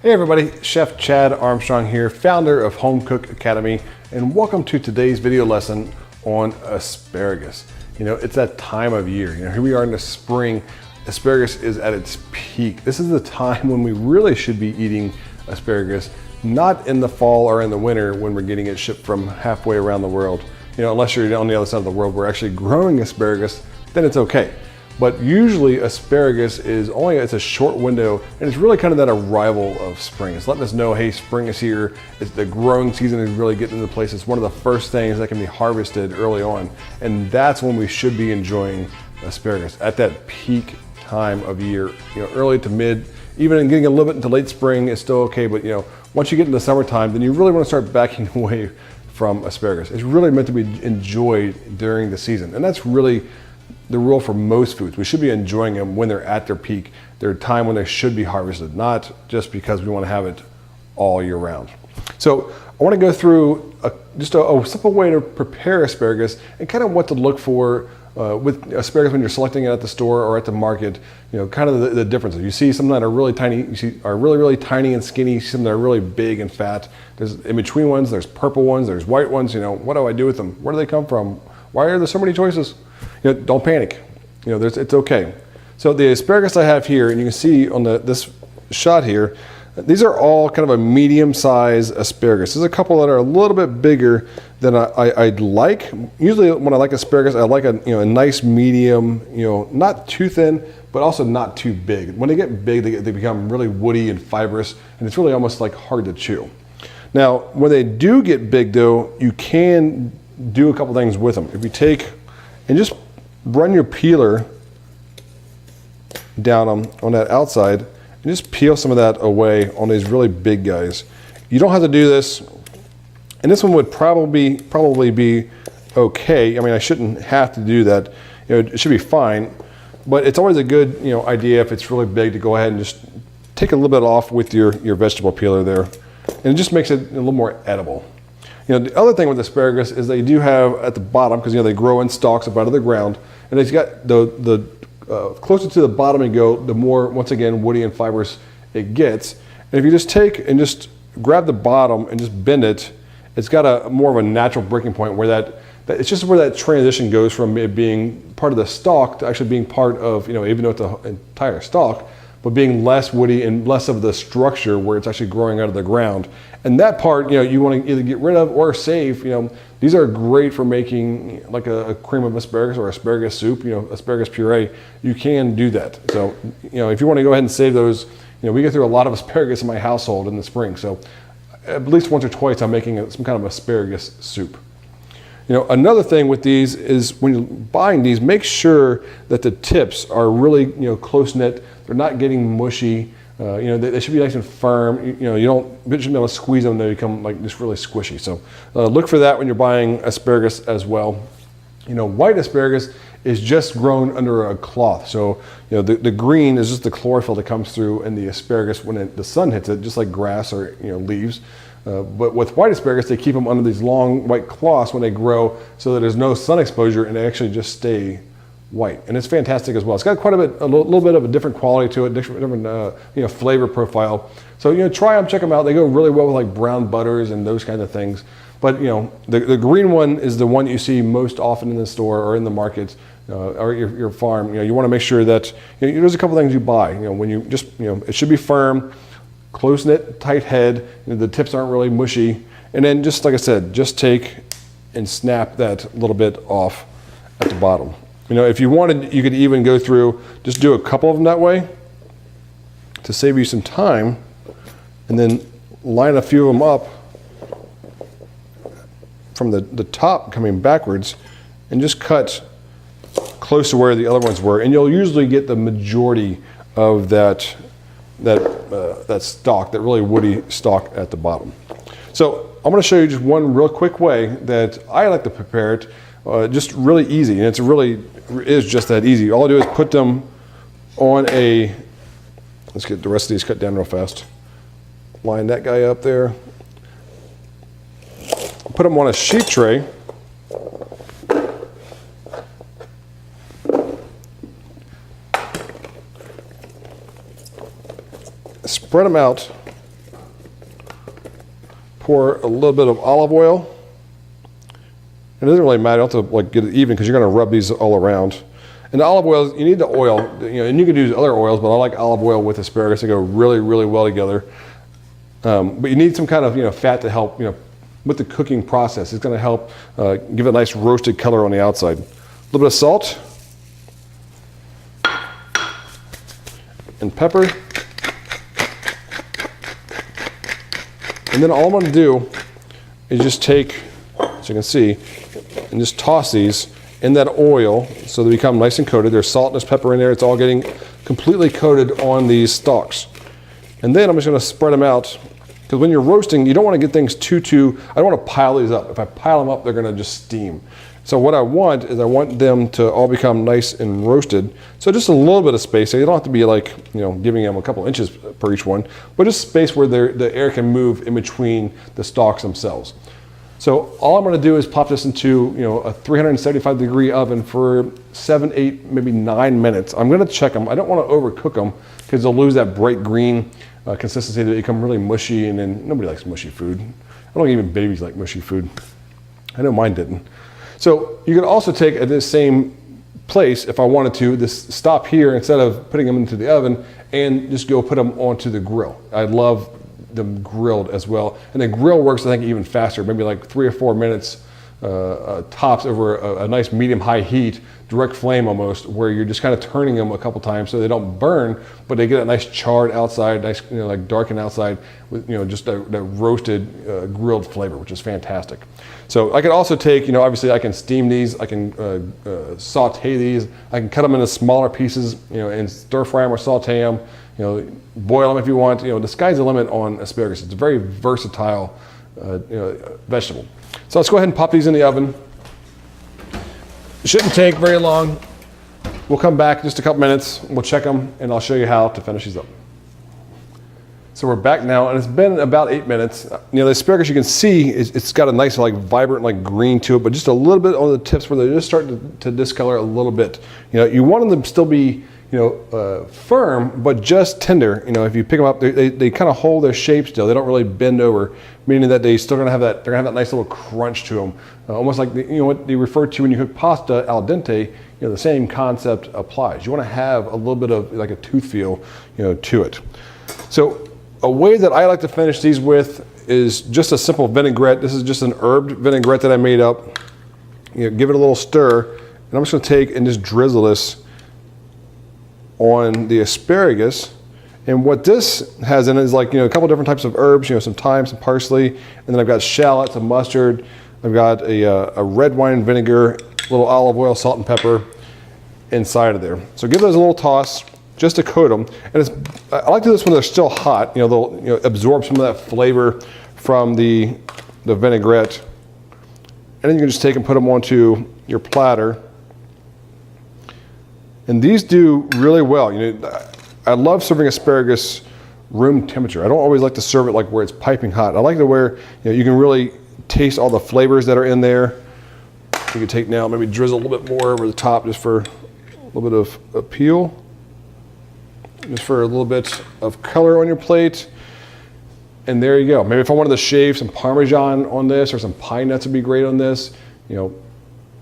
Hey everybody, Chef Chad Armstrong here, founder of Home Cook Academy, and welcome to today's video lesson on asparagus. You know, it's that time of year. You know, here we are in the spring. Asparagus is at its peak. This is the time when we really should be eating asparagus, not in the fall or in the winter when we're getting it shipped from halfway around the world. You know, unless you're on the other side of the world, we're actually growing asparagus, then it's okay. But usually asparagus it's a short window, and it's really kind of that arrival of spring. It's letting us know, hey, spring is here. It's the growing season is really getting into place. It's one of the first things that can be harvested early on. And that's when we should be enjoying asparagus, at that peak time of year. You know, early to mid, even getting a little bit into late spring is still okay. But you know, once you get into summertime, then you really want to start backing away from asparagus. It's really meant to be enjoyed during the season. And that's really the rule for most foods. We should be enjoying them when they're at their peak, their time when they should be harvested, not just because we want to have it all year round. So I want to go through just a simple way to prepare asparagus and kind of what to look for with asparagus when you're selecting it at the store or at the market. You know, kind of the differences. You see some that are really tiny, you see are really tiny and skinny, some that are really big and fat. There's in between ones, there's purple ones, there's white ones. You know, what do I do with them? Where do they come from? Why are there so many choices? You know, don't panic. You know, it's okay. So the asparagus I have here, and you can see on this shot here, these are all kind of a medium-sized asparagus. There's a couple that are a little bit bigger than I'd like. Usually when I like asparagus, I like a nice medium, not too thin, but also not too big. When they get big, they become really woody and fibrous, and it's really almost like hard to chew. Now, when they do get big though, you can do a couple things with them. If you take and just run your peeler down on that outside and just peel some of that away on these really big guys. You don't have to do this, and this one would probably be okay. I mean, I shouldn't have to do that. You know, it should be fine, but it's always a good idea if it's really big to go ahead and just take a little bit off with your vegetable peeler there, and it just makes it a little more edible. You know, the other thing with asparagus is they do have at the bottom, because they grow in stalks up out of the ground, and it's got the closer to the bottom you go, the more, once again, woody and fibrous it gets. And if you just take and just grab the bottom and just bend it, it's got a more of a natural breaking point where that it's just where that transition goes from it being part of the stalk to actually being part of, even though it's the entire stalk, but being less woody and less of the structure where it's actually growing out of the ground. And that part, you want to either get rid of or save. These are great for making like a cream of asparagus or asparagus soup, asparagus puree. You can do that. So, if you want to go ahead and save those, we get through a lot of asparagus in my household in the spring. So at least once or twice I'm making some kind of asparagus soup. Another thing with these is when you're buying these, make sure that the tips are really, close knit. They're not getting mushy. They should be nice and firm. You shouldn't be able to squeeze them; they become like just really squishy. So look for that when you're buying asparagus as well. White asparagus is just grown under a cloth. So the green is just the chlorophyll that comes through in the asparagus when the sun hits it, just like grass or leaves. But with white asparagus, they keep them under these long white cloths when they grow, so that there's no sun exposure and they actually just stay white. And it's fantastic as well. It's got quite a little bit of a different quality to it, different flavor profile. So try them, check them out. They go really well with like brown butters and those kinds of things. But the green one is the one you see most often in the store or in the market or your farm. You want to make sure that there's a couple things you buy. When you just it should be firm, close knit, tight head. The tips aren't really mushy. And then just like I said, just take and snap that little bit off at the bottom. If you wanted, you could even go through, just do a couple of them that way to save you some time, and then line a few of them up from the top coming backwards and just cut close to where the other ones were. And you'll usually get the majority of that stalk, that really woody stalk at the bottom. So I'm going to show you just one real quick way that I like to prepare it. Just really easy, and it is just that easy. All I do is put them on let's get the rest of these cut down real fast. Line that guy up there. Put them on a sheet tray. Spread them out pour a little bit of olive oil. It doesn't really matter, you don't have to like get it even because you're going to rub these all around. And the olive oil, you need the oil, and you can use other oils, but I like olive oil with asparagus. They go really, really well together. But you need some kind of fat to help with the cooking process. It's going to help give it a nice roasted color on the outside. A little bit of salt and pepper. And then all I'm going to do is just take, as you can see, and just toss these in that oil so they become nice and coated. There's salt and there's pepper in there. It's all getting completely coated on these stalks. And then I'm just going to spread them out, because when you're roasting, you don't want to get things I don't want to pile these up. If I pile them up, they're going to just steam. So what I want is I want them to all become nice and roasted. So just a little bit of space. So you don't have to be like, giving them a couple inches per each one, but just space where the air can move in between the stalks themselves. So all I'm going to do is pop this into a 375-degree oven for 7, 8, maybe 9 minutes. I'm going to check them. I don't want to overcook them because they'll lose that bright green consistency. They become really mushy, and then nobody likes mushy food. I don't think even babies like mushy food. I know mine didn't. So you could also take at this same place, if I wanted to, this stop here instead of putting them into the oven, and just go put them onto the grill. I love them grilled as well, and the grill works I think even faster, maybe like 3 or 4 minutes tops over a nice medium-high heat, direct flame almost, where you're just kind of turning them a couple times so they don't burn, but they get a nice charred outside, nice like darkened outside with just that roasted grilled flavor, which is fantastic. So I could also take, obviously I can steam these, I can saute these, I can cut them into smaller pieces, and stir fry them or saute them, boil them if you want. The sky's the limit on asparagus. It's a very versatile vegetable. So let's go ahead and pop these in the oven. It shouldn't take very long. We'll come back in just a couple minutes. We'll check them, and I'll show you how to finish these up. So we're back now, and it's been about 8 minutes. The asparagus, you can see, it's got a nice, like, vibrant, like, green to it, but just a little bit on the tips where they're just starting to discolor a little bit. You want them to still be, firm, but just tender. If you pick them up, they kind of hold their shape still. They don't really bend over, meaning that they're still gonna have that. They're gonna have that nice little crunch to them, almost like what they refer to when you cook pasta al dente. The same concept applies. You want to have a little bit of like a tooth feel, to it. So a way that I like to finish these with is just a simple vinaigrette. This is just an herbed vinaigrette that I made up. Give it a little stir, and I'm just going to take and just drizzle this on the asparagus. And what this has in it is like, a couple different types of herbs, some thyme, some parsley, and then I've got shallots, some mustard, I've got a red wine vinegar, a little olive oil, salt and pepper inside of there. So give those a little toss just to coat them. And I like to do this when they're still hot. They'll absorb some of that flavor from the vinaigrette. And then you can just take and put them onto your platter. And these do really well. I love serving asparagus room temperature. I don't always like to serve it like where it's piping hot. I like it where you can really taste all the flavors that are in there. You can take now, maybe drizzle a little bit more over the top just for a little bit of appeal. Just for a little bit of color on your plate. And there you go. Maybe if I wanted to shave some Parmesan on this, or some pine nuts would be great on this. You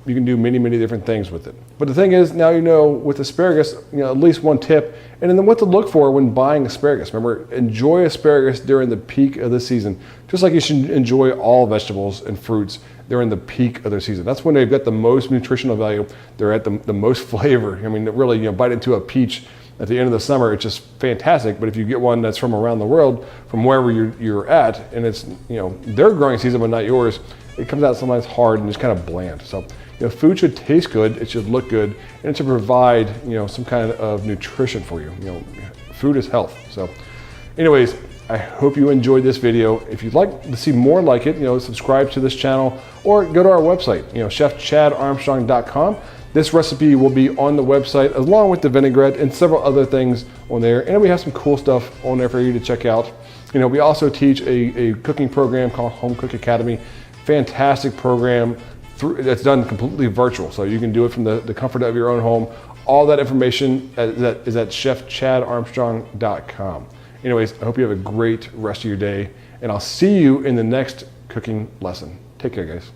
can do many, many different things with it. But the thing is, now with asparagus, at least one tip, and then what to look for when buying asparagus. Remember, enjoy asparagus during the peak of the season, just like you should enjoy all vegetables and fruits during the peak of their season. That's when they've got the most nutritional value. They're at the most flavor. I mean, really, bite into a peach at the end of the summer, it's just fantastic. But if you get one that's from around the world, from wherever you're at, and it's their growing season but not yours, it comes out sometimes hard and just kind of bland. So food should taste good, it should look good, and it should provide some kind of nutrition for you. Food is health. So anyways, I hope you enjoyed this video. If you'd like to see more like it, subscribe to this channel or go to our website, chefchadarmstrong.com. This recipe will be on the website along with the vinaigrette and several other things on there. And we have some cool stuff on there for you to check out. We also teach a cooking program called Home Cook Academy. Fantastic program that's done completely virtual. So you can do it from the comfort of your own home. All that information is at chefchadarmstrong.com. Anyways, I hope you have a great rest of your day, and I'll see you in the next cooking lesson. Take care, guys.